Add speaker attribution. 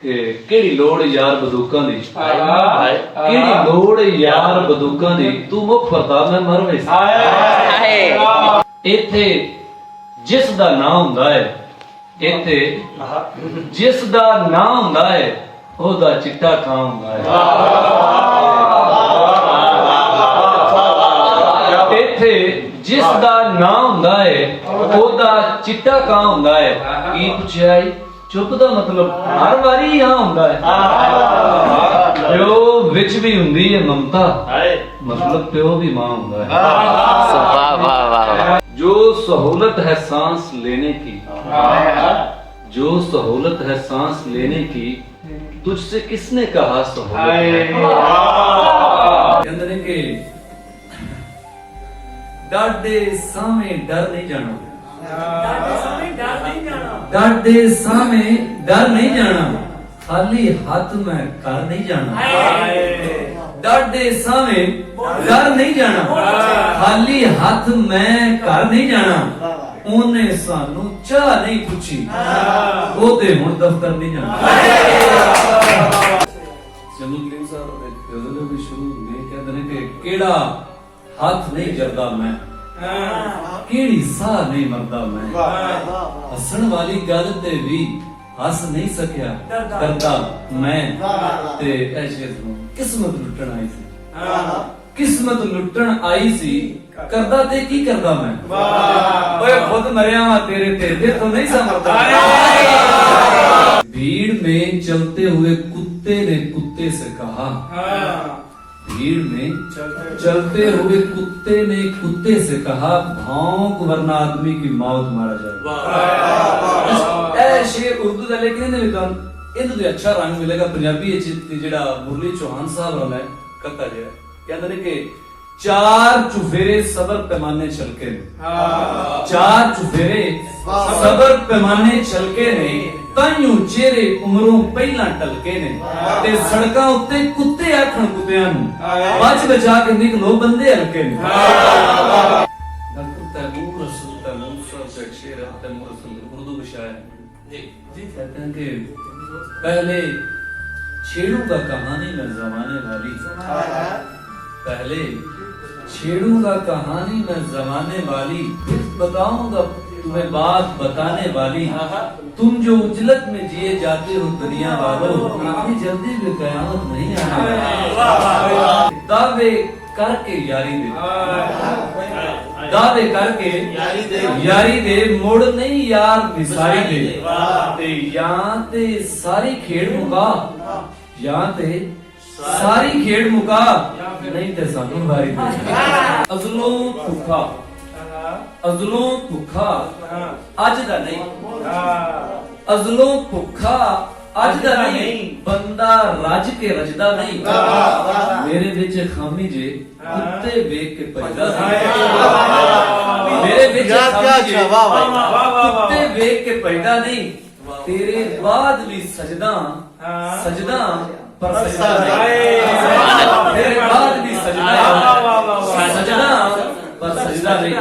Speaker 1: ਕਿ ਕਿਹੜੀ ਲੋੜ ਯਾਰ ਬੰਦੂਕਾਂ ਦੀ, ਕਿਹੜੀ ਲੋੜ ਯਾਰ ਬੰਦੂਕਾਂ ਦੀ, ਤੂੰ ਮੁੱਖ ਵਰਤਾ ਮੈਂ ਮਰ ਵੇ। ਇੱਥੇ ਜਿਸ ਦਾ ਨਾਂ ਹੁੰਦਾ ਹੈ, ਇੱਥੇ ਜਿਸ ਦਾ ਨਾਂ ਹੁੰਦਾ ਹੈ ਉਹਦਾ ਚਿੱਟਾ ਕਾਂ ਹੁੰਦਾ ਹੈ। ਇੱਥੇ ਜਿਸ ਦਾ ਨਾਂ ਹੁੰਦਾ ਹੈ ਉਹਦਾ ਚਿੱਟਾ ਕਾਂ ਹੁੰਦਾ ਹੈ। ਕੀ ਪੁੱਛਿਆ? ਚੁੱਪ ਦਾ ਮਤਲਬ ਹਰ ਵਾਰੀ ਹਾਂ ਹੁੰਦਾ ਹੈ। ਪਿਓ ਵਿੱਚ ਵੀ ਹੁੰਦੀ ਹੈ ਮਮਤਾ, ਮਤਲਬ ਪਿਓ ਵੀ ਮਾਂ ਹੁੰਦਾ है। जो सहूलत है सांस लेने की, जो सहूलत है सांस लेने की, तुझसे किसने कहा सहूलत है? डर दे सामे डर नहीं जाना, डर दे सामे डर नहीं जाना, खाली हाथ में कर नहीं जाना। डर दे सामे डर नहीं जाना, खाली हाथ में कर नहीं जाना। ਉਹਨੇ ਸਾਨੂੰ ਚਾਹ ਨਹੀਂ ਪੁੱਛੀ, ਉਹਦੇ ਹੁਣ ਦਫ਼ਤਰ ਨਹੀਂ ਜਾਣਾ। ਜਮੀਲ ਕਰੀਮ ਸਾਹਿਬ ਦੇ ਗਜ਼ਲ ਵੀ ਸ਼ੁਰੂ ਹੁੰਦੇ ਕਹਿੰਦੇ ਨੇ ਕਿ ਕਿਹੜਾ ਹੱਥ ਨਹੀਂ ਜਰਦਾ ਮੈਂ, ਕਿਹੜੀ ਸਾਹ ਨਹੀਂ ਮਰਦਾ ਮੈਂ। ਹੱਸਣ ਵਾਲੀ ਗੱਲ ਤੇ ਵੀ ਹੱਸ ਨਹੀਂ ਸਕਿਆ ਕਰਦਾ ਮੈਂ। ਤੇ ਇਹ ਸ਼ੇਰ ਨੂੰ ਕਿਸਮਤ ਲੁੱਟਣ ਆਈ ਸੀ, ਕਿਸਮਤ ਲੁੱਟਣ ਆਈ ਸੀ, ਕਰਦਾ ਤੇ ਕੀ ਕਰਦਾ ਮੈਂ। ਓਏ ਖੁਦ ਮਰਿਆ ਵਾ ਤੇਰੇ ਤੇ तो नहीं समझता। भीड़ में चलते हुए कुत्ते ने कुत्ते से कहा, भीड़ में चलते हुए कुत्ते ने कुत्ते से कहा, भौंक वरना आदमी की मौत मारा जाए। ਇਹ ਸ਼ੇਰ ਉਰਦੂ ਦਾ, ਲੇਕਿਨ ਇਹਦੇ ਵਿੱਚ ਅੱਛਾ ਰੰਗ ਮਿਲੇਗਾ ਪੰਜਾਬੀ ਵਿੱਚ। ਜਿਹੜਾ ਮੁਰਲੀ ਚੌਹਾਨ ਸਾਹਿਬ ਵਾਲਾ ਹੈ ਕਤਾ ਜਿਹੜਾ ਕਹਿੰਦੇ ਨੇ ਕਿ चार चुफेरे सबर पैमाने छलके ने, चार चुफेरे सबर पैमाने छलके ने, ताइयों चेहरे उमरों पहला टलके ने। ते सड़कां उत्ते कुत्ते आखण कुत्तियां नूं, बच बचा के निकलो बंदे हलके ने। डॉक्टर तैमूर रसूल साहब का शेर है, तैमूर रसूल उर्दू में शायर जी कहते हैं कि पहले छेड़ूंगा कहानी में जमाने वाली, पहले छेड़ूंगा कहानी में जमाने वाली, फिर बताऊंगा तुम्हें बात बताने वाली। तुम जो उजलत में जिए जाते हो दुनिया वालों, इतनी जल्दी भी कयामत नहीं आने वाली। दावे करके यारी दे, दावे करके यारी दे, मुड़ नहीं यार विसारी दे। ते यां ते सारी खेड़ मुका, यां ते सारी खेड़ मुका, नहीं ते सानू वारी दे। अज़लों भुखा, अज़लों भुखा अज दा नहीं, अज़लों भुखा अज दा नहीं, बंदा रज के रजदा नहीं। मेरे विच खामी जे कुत्ते वेख के भजदा नहीं, मेरे विच खामी जे कुत्ते वेख के भजदा नहीं। तेरे बाद भी सजदा सजदा पर सजदा नहीं, तेरे बाद भी सजदा सजदा पर सजदा नहीं।